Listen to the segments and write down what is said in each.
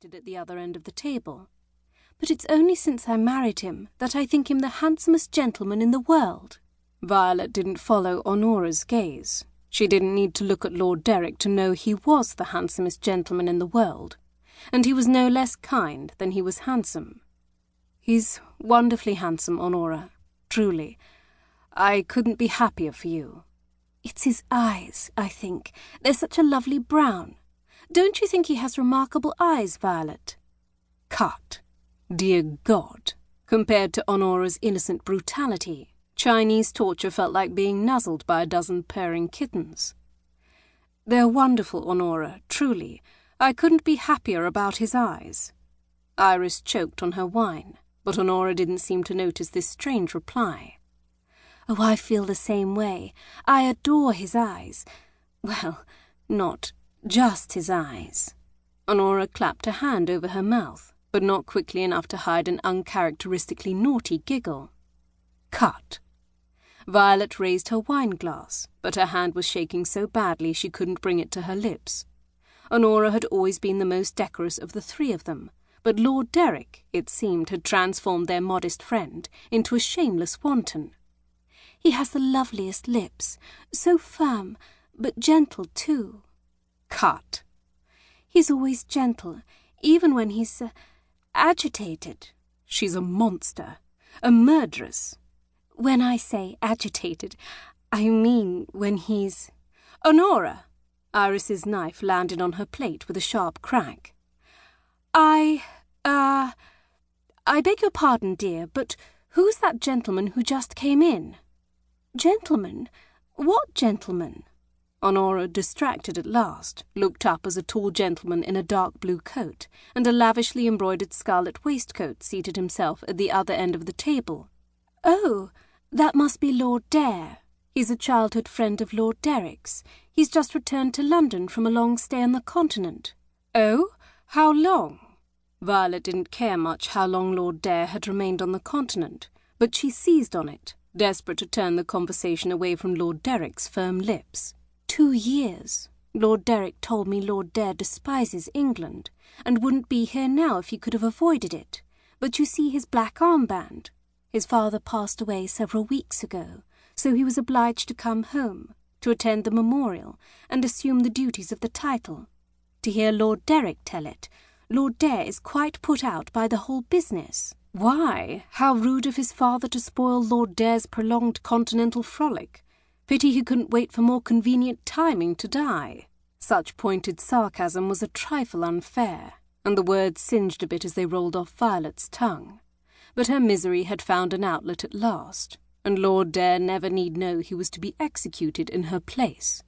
seated at the other end of the table. "But it's only since I married him that I think him the handsomest gentleman in the world." Violet didn't follow Honora's gaze. She didn't need to look at Lord Derek to know he was the handsomest gentleman in the world, and he was no less kind than he was handsome. "He's wonderfully handsome, Honora, truly. I couldn't be happier for you." "It's his eyes, I think. They're such a lovely brown. Don't you think he has remarkable eyes, Violet?" Cut. Dear God! Compared to Honora's innocent brutality, Chinese torture felt like being nuzzled by a dozen purring kittens. "They're wonderful, Honora, truly. I couldn't be happier about his eyes." Iris choked on her wine, but Honora didn't seem to notice this strange reply. "Oh, I feel the same way. I adore his eyes. Well, not just his eyes." Honora clapped a hand over her mouth, but not quickly enough to hide an uncharacteristically naughty giggle. Cut. Violet raised her wine glass, but her hand was shaking so badly she couldn't bring it to her lips. Honora had always been the most decorous of the three of them, but Lord Derek, it seemed, had transformed their modest friend into a shameless wanton. "He has the loveliest lips, so firm, but gentle too." Cut. "He's always gentle, even when he's agitated." "She's a monster, a murderess." "When I say agitated, I mean when he's—" "Honora!" Iris's knife landed on her plate with a sharp crack. I beg your pardon, dear, but who's that gentleman who just came in?" "Gentleman? What gentleman?" Honora, distracted at last, looked up as a tall gentleman in a dark blue coat and a lavishly embroidered scarlet waistcoat seated himself at the other end of the table. "Oh, that must be Lord Dare. He's a childhood friend of Lord Derek's. He's just returned to London from a long stay on the continent." "Oh? How long?" Violet didn't care much how long Lord Dare had remained on the continent, but she seized on it, desperate to turn the conversation away from Lord Derek's firm lips. 2 years. Lord Derek told me Lord Dare despises England, and wouldn't be here now if he could have avoided it. But you see his black armband. His father passed away several weeks ago, so he was obliged to come home, to attend the memorial, and assume the duties of the title. To hear Lord Derek tell it, Lord Dare is quite put out by the whole business." "Why? How rude of his father to spoil Lord Dare's prolonged continental frolic. Pity he couldn't wait for more convenient timing to die." Such pointed sarcasm was a trifle unfair, and the words singed a bit as they rolled off Violet's tongue. But her misery had found an outlet at last, and Lord Dare never need know he was to be executed in her place.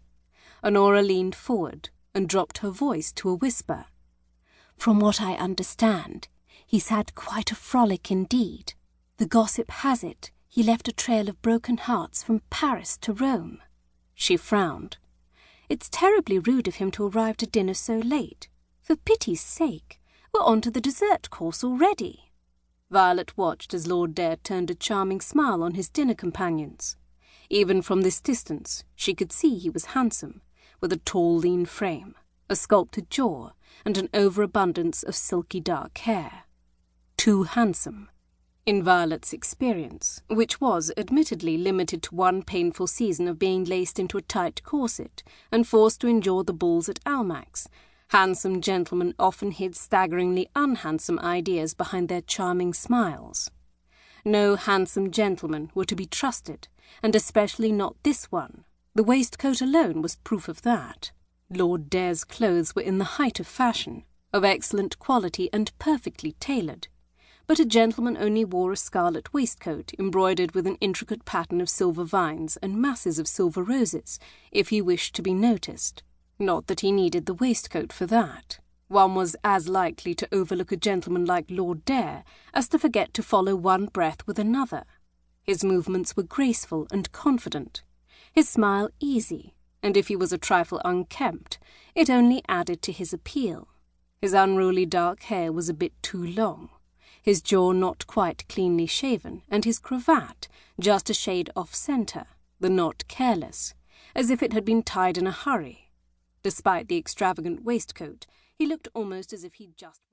Honora leaned forward and dropped her voice to a whisper. "From what I understand, he's had quite a frolic indeed. The gossip has it he left a trail of broken hearts from Paris to Rome." She frowned. "It's terribly rude of him to arrive to dinner so late. For pity's sake, we're on to the dessert course already." Violet watched as Lord Dare turned a charming smile on his dinner companions. Even from this distance, she could see he was handsome, with a tall, lean frame, a sculpted jaw, and an overabundance of silky dark hair. Too handsome. In Violet's experience, which was admittedly limited to one painful season of being laced into a tight corset and forced to endure the balls at Almack's, handsome gentlemen often hid staggeringly unhandsome ideas behind their charming smiles. No handsome gentlemen were to be trusted, and especially not this one. The waistcoat alone was proof of that. Lord Dare's clothes were in the height of fashion, of excellent quality and perfectly tailored. But a gentleman only wore a scarlet waistcoat embroidered with an intricate pattern of silver vines and masses of silver roses, if he wished to be noticed. Not that he needed the waistcoat for that. One was as likely to overlook a gentleman like Lord Dare as to forget to follow one breath with another. His movements were graceful and confident, his smile easy, and if he was a trifle unkempt, it only added to his appeal. His unruly dark hair was a bit too long, his jaw not quite cleanly shaven, and his cravat just a shade off-centre, the knot careless, as if it had been tied in a hurry. Despite the extravagant waistcoat, he looked almost as if he'd just...